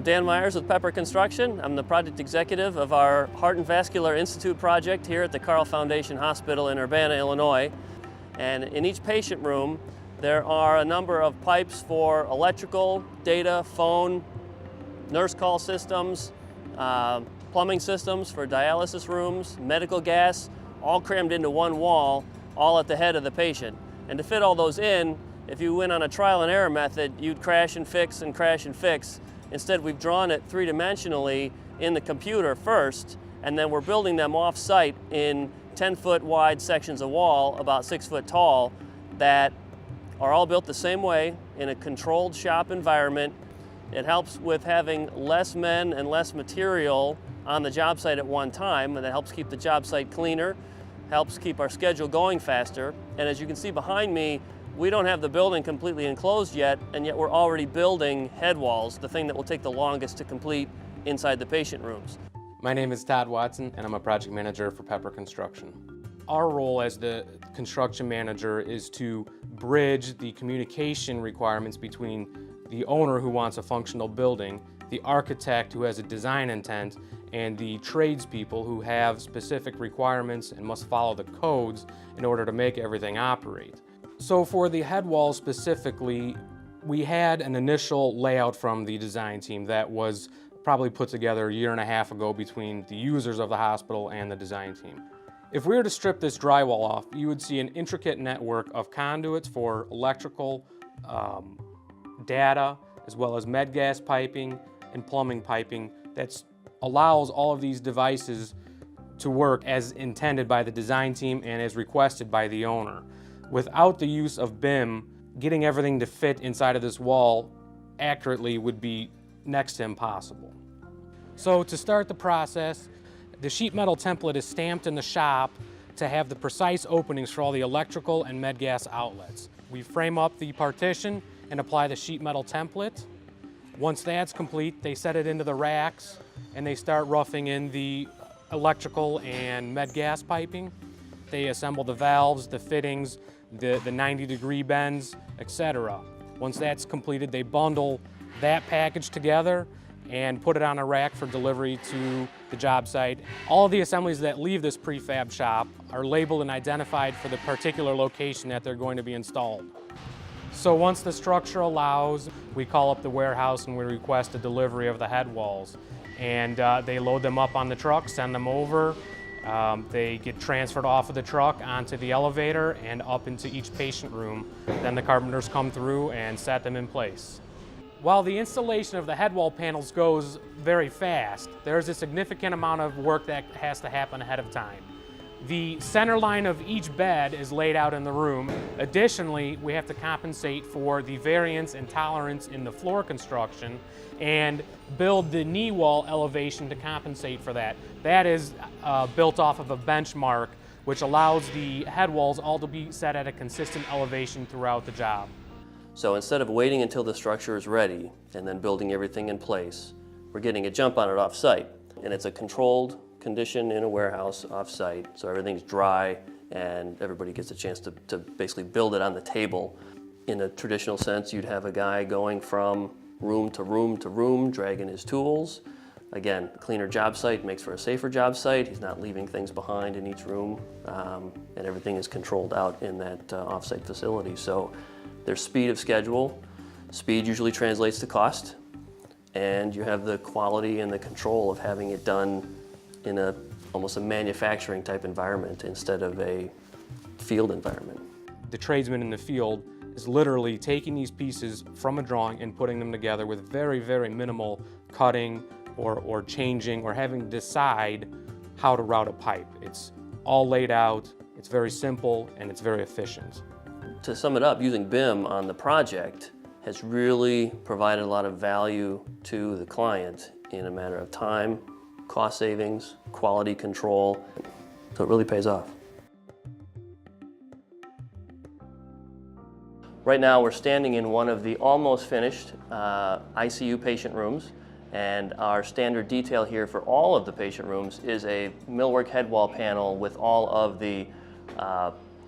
Dan Myers with Pepper Construction. I'm the project executive of our Heart and Vascular Institute project here at the Carle Foundation Hospital in Urbana, Illinois. And in each patient room, there are a number of pipes for electrical, data, phone, nurse call systems, plumbing systems for dialysis rooms, medical gas, all crammed into one wall, all at the head of the patient. And to fit all those in, if you went on a trial and error method, you'd crash and fix and crash and fix. Instead, we've drawn it three-dimensionally in the computer first, and then we're building them off-site in 10-foot wide sections of wall, about 6 foot tall, that are all built the same way in a controlled shop environment. It helps with having less men and less material on the job site at one time, and that helps keep the job site cleaner, helps keep our schedule going faster. And as you can see behind me, we don't have the building completely enclosed yet, and yet we're already building head walls, the thing that will take the longest to complete inside the patient rooms. My name is Todd Watson, and I'm a project manager for Pepper Construction. Our role as the construction manager is to bridge the communication requirements between the owner who wants a functional building, the architect who has a design intent, and the tradespeople who have specific requirements and must follow the codes in order to make everything operate. So for the head wall specifically, we had an initial layout from the design team that was probably put together a year and a half ago between the users of the hospital and the design team. If we were to strip this drywall off, you would see an intricate network of conduits for electrical, data, as well as med gas piping and plumbing piping that allows all of these devices to work as intended by the design team and as requested by the owner. Without the use of BIM, getting everything to fit inside of this wall accurately would be next to impossible. So to start the process, the sheet metal template is stamped in the shop to have the precise openings for all the electrical and med gas outlets. We frame up the partition and apply the sheet metal template. Once that's complete, they set it into the racks and they start roughing in the electrical and med gas piping. They assemble the valves, the fittings, the 90-degree bends, etc. Once that's completed, they bundle that package together and put it on a rack for delivery to the job site. All of the assemblies that leave this prefab shop are labeled and identified for the particular location that they're going to be installed. So once the structure allows, we call up the warehouse and we request a delivery of the head walls. And they load them up on the truck, send them over. They get transferred off of the truck onto the elevator and up into each patient room. Then the carpenters come through and set them in place. While the installation of the head wall panels goes very fast, there's a significant amount of work that has to happen ahead of time. The center line of each bed is laid out in the room. Additionally, we have to compensate for the variance and tolerance in the floor construction and build the knee wall elevation to compensate for that. That is built off of a benchmark, which allows the head walls all to be set at a consistent elevation throughout the job. So instead of waiting until the structure is ready and then building everything in place, we're getting a jump on it off-site. And it's a controlled condition in a warehouse off-site, so everything's dry and everybody gets a chance to basically build it on the table. In a traditional sense, you'd have a guy going from room to room to room, dragging his tools. Again, a cleaner job site makes for a safer job site. He's not leaving things behind in each room, and everything is controlled out in that off-site facility. So there's speed of schedule. Speed usually translates to cost, and you have the quality and the control of having it done in almost a manufacturing type environment instead of a field environment. The tradesman in the field is literally taking these pieces from a drawing and putting them together with very, very minimal cutting or changing or having to decide how to route a pipe. It's all laid out, it's very simple, and it's very efficient. To sum it up, using BIM on the project has really provided a lot of value to the client in a matter of time, cost savings, quality control, so it really pays off. Right now we're standing in one of the almost finished ICU patient rooms, and our standard detail here for all of the patient rooms is a millwork head wall panel with all of the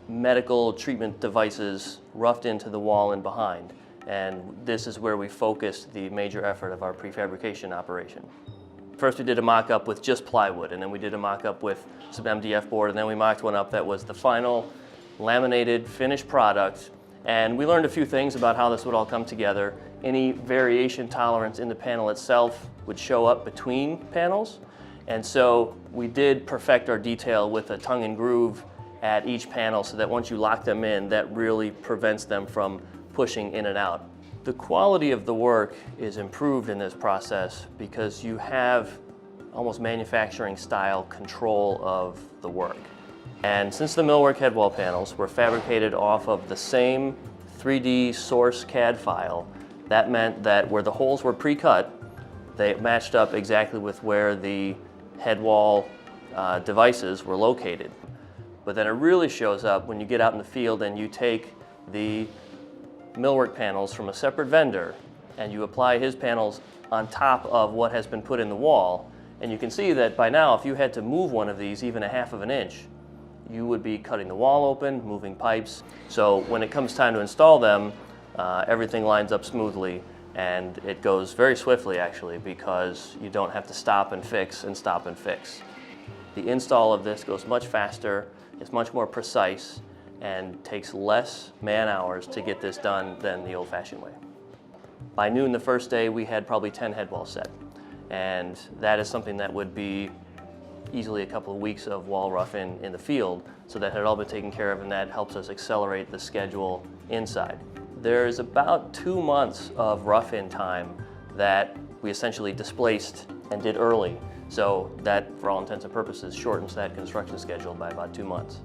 medical treatment devices roughed into the wall and behind. and this is where we focused the major effort of our prefabrication operation. First we did a mock-up with just plywood, and then we did a mock-up with some MDF board, and then we mocked one up that was the final laminated finished product. And we learned a few things about how this would all come together. Any variation tolerance in the panel itself would show up between panels. And so we did perfect our detail with a tongue and groove at each panel so that once you lock them in, that really prevents them from pushing in and out. The quality of the work is improved in this process because you have almost manufacturing style control of the work. And since the millwork headwall panels were fabricated off of the same 3D source CAD file, that meant that where the holes were pre-cut, they matched up exactly with where the headwall devices were located. But then it really shows up when you get out in the field and you take the millwork panels from a separate vendor and you apply his panels on top of what has been put in the wall. And you can see that by now, if you had to move one of these even 1/2 of an inch, you would be cutting the wall open, moving pipes. So when it comes time to install them, everything lines up smoothly, and it goes very swiftly actually, because you don't have to stop and fix and stop and fix. The install of this goes much faster, it's much more precise, and takes less man hours to get this done than the old-fashioned way. By noon the first day, we had probably 10 headwalls set, and that is something that would be easily a couple of weeks of wall rough in the field, so that had all been taken care of, and that helps us accelerate the schedule inside. There's about 2 months of rough-in time that we essentially displaced and did early, so that, for all intents and purposes, shortens that construction schedule by about 2 months.